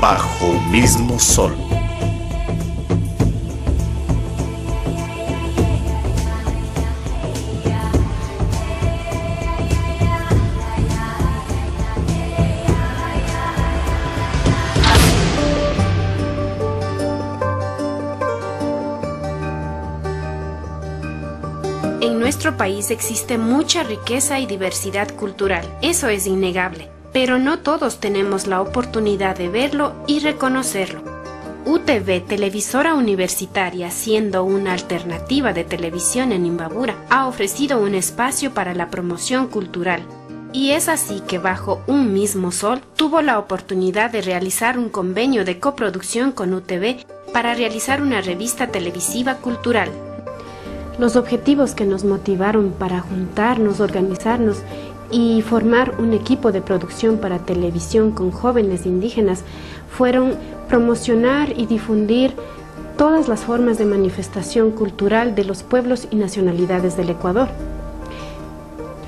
bajo un mismo sol. En nuestro país existe mucha riqueza y diversidad cultural, eso es innegable, pero no todos tenemos la oportunidad de verlo y reconocerlo. UTV, televisora universitaria, siendo una alternativa de televisión en Imbabura, ha ofrecido un espacio para la promoción cultural. Y es así que bajo un mismo sol tuvo la oportunidad de realizar un convenio de coproducción con UTV para realizar una revista televisiva cultural. Los objetivos que nos motivaron para juntarnos, organizarnos y formar un equipo de producción para televisión con jóvenes indígenas fueron promocionar y difundir todas las formas de manifestación cultural de los pueblos y nacionalidades del Ecuador.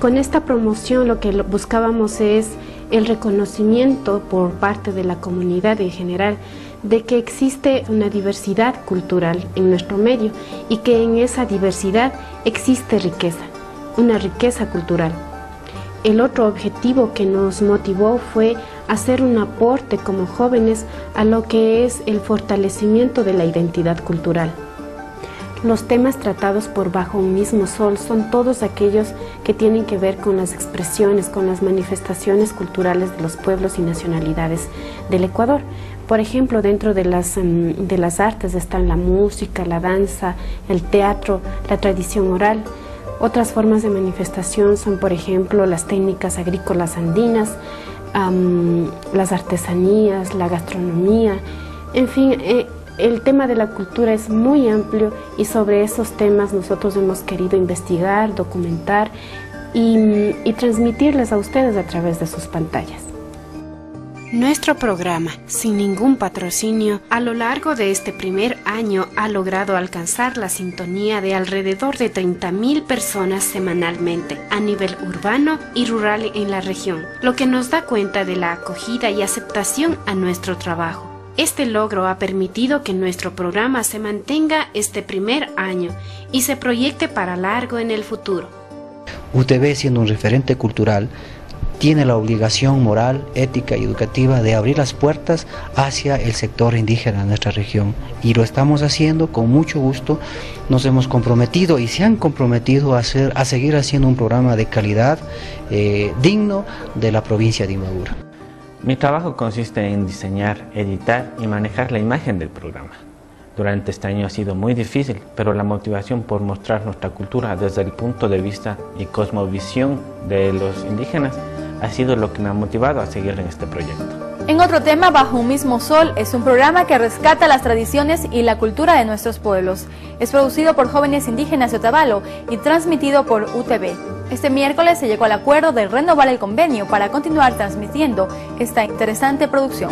Con esta promoción lo que buscábamos es el reconocimiento por parte de la comunidad en general de que existe una diversidad cultural en nuestro medio y que en esa diversidad existe riqueza, una riqueza cultural. El otro objetivo que nos motivó fue hacer un aporte como jóvenes a lo que es el fortalecimiento de la identidad cultural. Los temas tratados por Bajo un mismo sol son todos aquellos que tienen que ver con las expresiones, con las manifestaciones culturales de los pueblos y nacionalidades del Ecuador. Por ejemplo, dentro de las artes están la música, la danza, el teatro, la tradición oral. Otras formas de manifestación son, por ejemplo, las técnicas agrícolas andinas, las artesanías, la gastronomía, en fin. El tema de la cultura es muy amplio y sobre esos temas nosotros hemos querido investigar, documentar y transmitirles a ustedes a través de sus pantallas. Nuestro programa, sin ningún patrocinio, a lo largo de este primer año ha logrado alcanzar la sintonía de alrededor de 30.000 personas semanalmente a nivel urbano y rural en la región, lo que nos da cuenta de la acogida y aceptación a nuestro trabajo. Este logro ha permitido que nuestro programa se mantenga este primer año y se proyecte para largo en el futuro. UTV, siendo un referente cultural, tiene la obligación moral, ética y educativa de abrir las puertas hacia el sector indígena de nuestra región. Y lo estamos haciendo con mucho gusto. Nos hemos comprometido y se han comprometido a seguir haciendo un programa de calidad digno de la provincia de Imbabura. Mi trabajo consiste en diseñar, editar y manejar la imagen del programa. Durante este año ha sido muy difícil, pero la motivación por mostrar nuestra cultura desde el punto de vista y cosmovisión de los indígenas ha sido lo que me ha motivado a seguir en este proyecto. En otro tema, Bajo un mismo sol es un programa que rescata las tradiciones y la cultura de nuestros pueblos. Es producido por jóvenes indígenas de Otavalo y transmitido por UTV. Este miércoles se llegó al acuerdo de renovar el convenio para continuar transmitiendo esta interesante producción.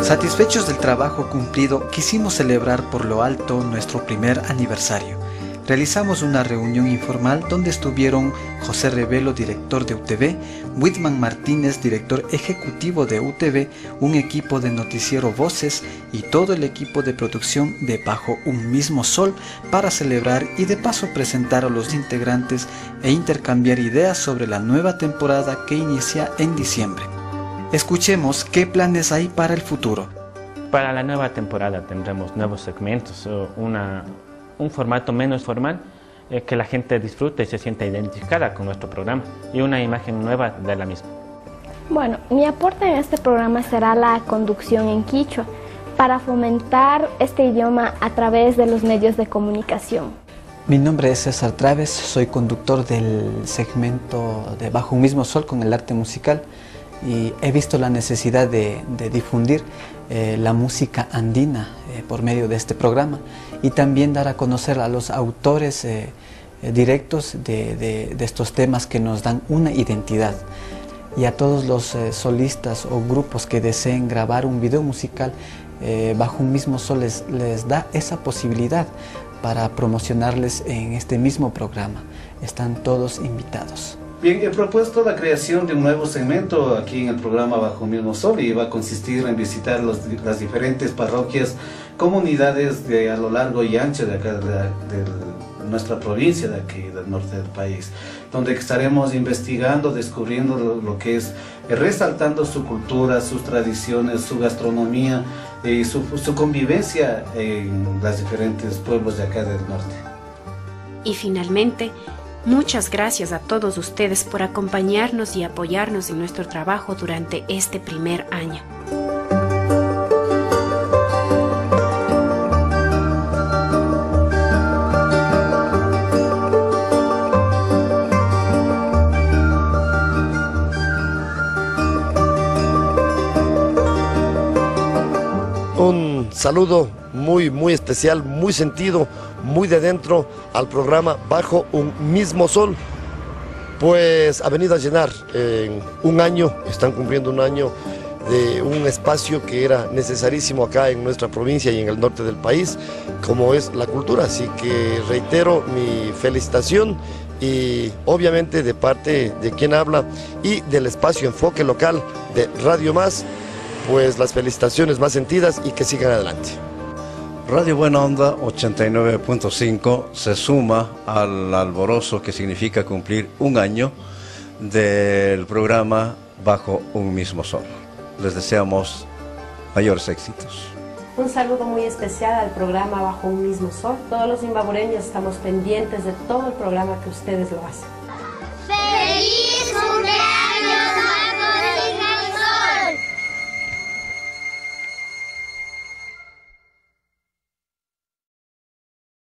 Satisfechos del trabajo cumplido, quisimos celebrar por lo alto nuestro primer aniversario. Realizamos una reunión informal donde estuvieron José Revelo, director de UTV, Whitman Martínez, director ejecutivo de UTV, un equipo de noticiero Voces y todo el equipo de producción de Bajo un mismo sol para celebrar y de paso presentar a los integrantes e intercambiar ideas sobre la nueva temporada que inicia en diciembre. Escuchemos qué planes hay para el futuro. Para la nueva temporada tendremos nuevos segmentos, un formato menos formal que la gente disfrute y se sienta identificada con nuestro programa y una imagen nueva de la misma. Bueno, mi aporte en este programa será la conducción en quichua, para fomentar este idioma a través de los medios de comunicación. Mi nombre es César Traves, soy conductor del segmento de Bajo un mismo sol con el arte musical y he visto la necesidad de difundir la música andina por medio de este programa y también dar a conocer a los autores directos de estos temas que nos dan una identidad. Y a todos los solistas o grupos que deseen grabar un video musical, Bajo un mismo sol les da esa posibilidad para promocionarles en este mismo programa. Están todos invitados. Bien, he propuesto la creación de un nuevo segmento aquí en el programa Bajo un mismo sol y va a consistir en visitar las diferentes parroquias, comunidades a lo largo y ancho de acá de nuestra provincia de aquí, del norte del país, donde estaremos investigando, descubriendo lo que es, resaltando su cultura, sus tradiciones, su gastronomía y su convivencia en los diferentes pueblos de acá del norte. Y finalmente, muchas gracias a todos ustedes por acompañarnos y apoyarnos en nuestro trabajo durante este primer año. Un saludo muy especial, muy sentido, muy de dentro al programa Bajo un mismo sol, pues ha venido a llenar en un año, están cumpliendo un año de un espacio que era necesarísimo acá en nuestra provincia y en el norte del país, como es la cultura. Así que reitero mi felicitación y obviamente de parte de quien habla y del espacio Enfoque Local de Radio Más, pues las felicitaciones más sentidas y que sigan adelante. Radio Buena Onda 89.5 se suma al alborozo que significa cumplir un año del programa Bajo un mismo sol. Les deseamos mayores éxitos. Un saludo muy especial al programa Bajo un mismo sol. Todos los imbabureños estamos pendientes de todo el programa que ustedes lo hacen.